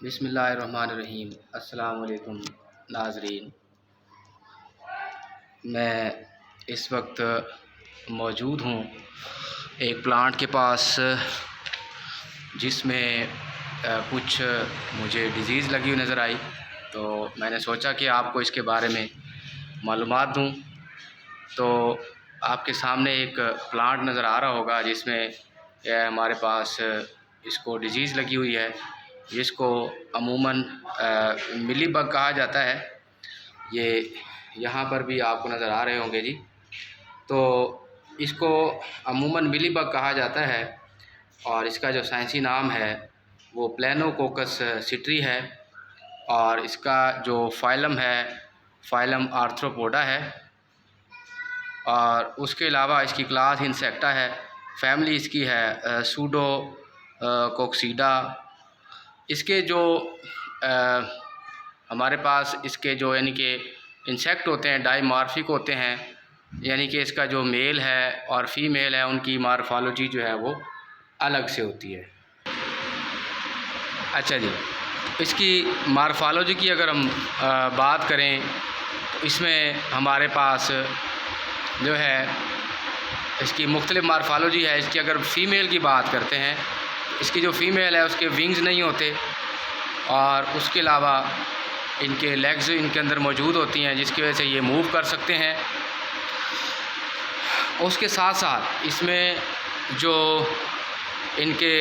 बिस्मिल्लाहिर्रहमानिर्रहीम। अस्सलाम वालेकुम नाज़रीन। मैं इस वक्त मौजूद हूँ एक प्लांट के पास जिसमें कुछ मुझे डिज़ीज़ लगी हुई नज़र आई, तो मैंने सोचा कि आपको इसके बारे में मालूमात दूँ। तो आपके सामने एक प्लांट नज़र आ रहा होगा जिसमें हमारे पास इसको डिज़ीज़ लगी हुई है, जिसको अमूमन मिलीबग कहा जाता है। ये यहाँ पर भी आपको नज़र आ रहे होंगे जी। तो इसको अमूमन मिलीबग कहा जाता है और इसका जो साइंसी नाम है वो प्लेनोकोकस सिट्री है और इसका जो फाइलम है फाइलम आर्थ्रोपोडा है और उसके अलावा इसकी क्लास इंसेक्टा है। फैमिली इसकी है सूडो कोक्सीडा। इसके जो हमारे पास इसके जो यानी कि इंसेक्ट होते हैं डाइमॉर्फिक होते हैं, यानी कि इसका जो मेल है और फीमेल है उनकी मॉर्फोलॉजी जो है वो अलग से होती है। अच्छा जी, इसकी मॉर्फोलॉजी की अगर हम बात करें तो इसमें हमारे पास जो है इसकी मुख्तलिफ़ मॉर्फोलॉजी है। इसकी अगर फ़ीमेल की बात करते हैं, इसकी जो फ़ीमेल है उसके विंग्स नहीं होते और उसके अलावा इनके लेग्स इनके अंदर मौजूद होती हैं, जिसकी वजह से ये मूव कर सकते हैं। उसके साथ साथ इसमें जो इनके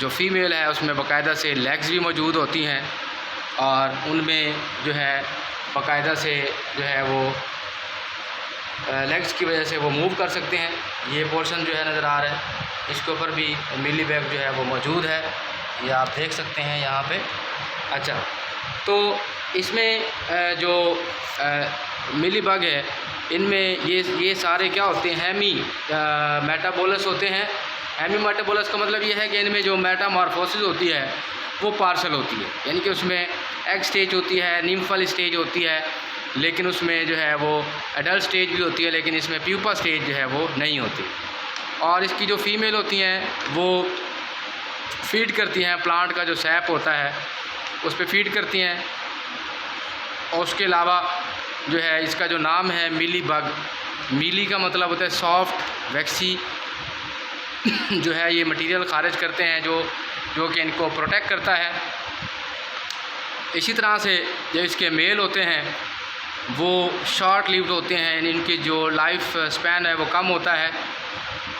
जो फ़ीमेल है उसमें बाकायदा से लेग्स भी मौजूद होती हैं और उनमें जो है बाकायदा से जो है वो लेग्स की वजह से वो मूव कर सकते हैं। ये पोर्शन जो है नज़र आ रहा है, इसके ऊपर भी मिलीबग जो है वो मौजूद है, ये आप देख सकते हैं यहाँ पे। अच्छा, तो इसमें जो मिलीबग है इनमें ये सारे क्या होते हैं, हेमी मेटाबोलस होते हैं। हेमी मेटाबोलस का मतलब ये है कि इनमें जो मेटामॉर्फोसिस होती है वो पार्शल होती है, यानी कि उसमें एग स्टेज होती है, निम्फल स्टेज होती है, लेकिन उसमें जो है वो एडल्ट स्टेज भी होती है, लेकिन इसमें प्यूपा स्टेज जो है वो नहीं होती। और इसकी जो फ़ीमेल होती हैं वो फीड करती हैं, प्लांट का जो सैप होता है उस पर फीड करती हैं। और उसके अलावा जो है इसका जो नाम है मिलीबग, मिली का मतलब होता है सॉफ्ट वैक्सी जो है ये मटेरियल खारिज करते हैं जो कि इनको प्रोटेक्ट करता है। इसी तरह से जो इसके मेल होते हैं वो शॉर्ट लिव्ड होते हैं, यानी इनकी जो लाइफ स्पैन है वो कम होता है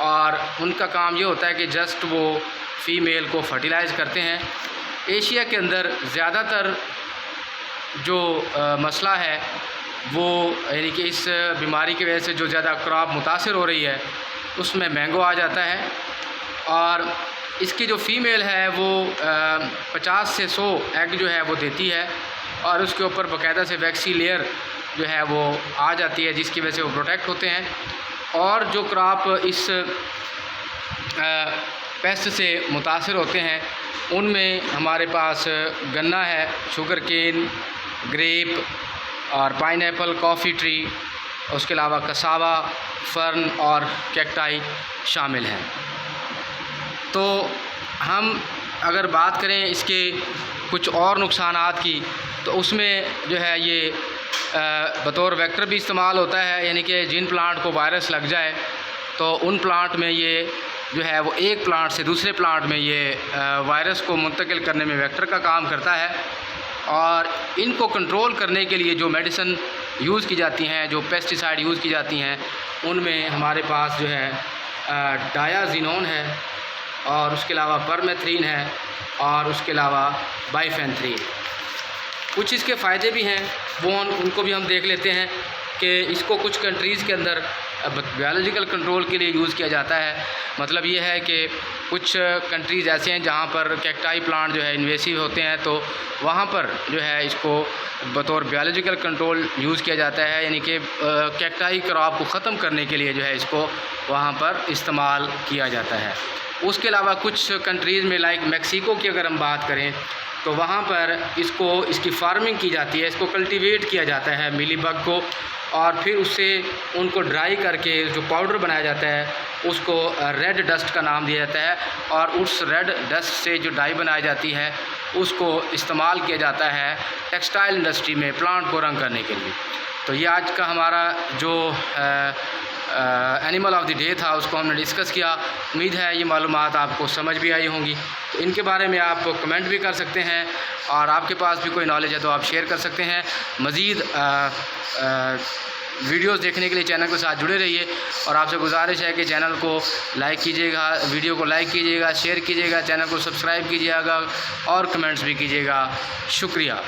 और उनका काम ये होता है कि जस्ट वो फीमेल को फर्टिलाइज़ करते हैं। एशिया के अंदर ज़्यादातर जो मसला है वो यानी कि इस बीमारी की वजह से जो ज़्यादा क्रॉप मुतासिर हो रही है उसमें मैंगो आ जाता है। और इसकी जो फ़ीमेल है वो 50 से 100 एग जो है वो देती है और उसके ऊपर बाकायदा से वैक्सी लेयर जो है वो आ जाती है, जिसकी वजह से वो प्रोटेक्ट होते हैं। और जो क्रॉप इस पेस्ट से मुतासिर होते हैं उनमें हमारे पास गन्ना है, शुगर केन, ग्रेप और पाइनएप्पल, कॉफ़ी ट्री, उसके अलावा कसावा, फर्न और कैक्टाई शामिल हैं। तो हम अगर बात करें इसके कुछ और नुकसानात की तो उसमें जो है ये बतौर वेक्टर भी इस्तेमाल होता है, यानी कि जिन प्लांट को वायरस लग जाए तो उन प्लांट में ये जो है वो एक प्लांट से दूसरे प्लांट में ये वायरस को मुंतकिल करने में वेक्टर का काम करता है। और इनको कंट्रोल करने के लिए जो मेडिसिन यूज़ की जाती हैं, जो पेस्टिसाइड यूज़ की जाती हैं, उनमें हमारे पास जो है डायाजीनोन है और उसके अलावा परमेथ्रिन है और उसके अलावा बाइफेंथ्रिन। कुछ इसके फ़ायदे भी हैं, वो उनको भी हम देख लेते हैं कि इसको कुछ कंट्रीज़ के अंदर बायोलॉजिकल कंट्रोल के लिए यूज़ किया जाता है। मतलब ये है कि कुछ कंट्रीज़ ऐसे हैं जहाँ पर कैक्टाई प्लांट जो है इन्वेसिव होते हैं, तो वहाँ पर जो है इसको बतौर बायोलॉजिकल कंट्रोल यूज़ किया जाता है, यानी कि कैक्टाई क्रॉप को ख़त्म करने के लिए जो है इसको वहाँ पर इस्तेमाल किया जाता है। उसके अलावा कुछ कंट्रीज़ में लाइक मेक्सिको की अगर हम बात करें तो वहाँ पर इसकी फार्मिंग की जाती है, इसको कल्टीवेट किया जाता है मिलीबग को, और फिर उससे उनको ड्राई करके जो पाउडर बनाया जाता है उसको रेड डस्ट का नाम दिया जाता है। और उस रेड डस्ट से जो डाई बनाई जाती है उसको इस्तेमाल किया जाता है टेक्सटाइल इंडस्ट्री में प्लांट को रंग करने के लिए। तो ये आज का हमारा जो एनिमल ऑफ द डे था उसको हमने डिस्कस किया। उम्मीद है ये मालूमात आपको समझ भी आई होंगी। तो इनके बारे में आप कमेंट भी कर सकते हैं और आपके पास भी कोई नॉलेज है तो आप शेयर कर सकते हैं। मज़ीद वीडियोस देखने के लिए चैनल के साथ जुड़े रहिए और आपसे गुजारिश है कि चैनल को लाइक कीजिएगा, वीडियो को लाइक कीजिएगा, शेयर कीजिएगा, चैनल को सब्सक्राइब कीजिएगा और कमेंट्स भी कीजिएगा। शुक्रिया।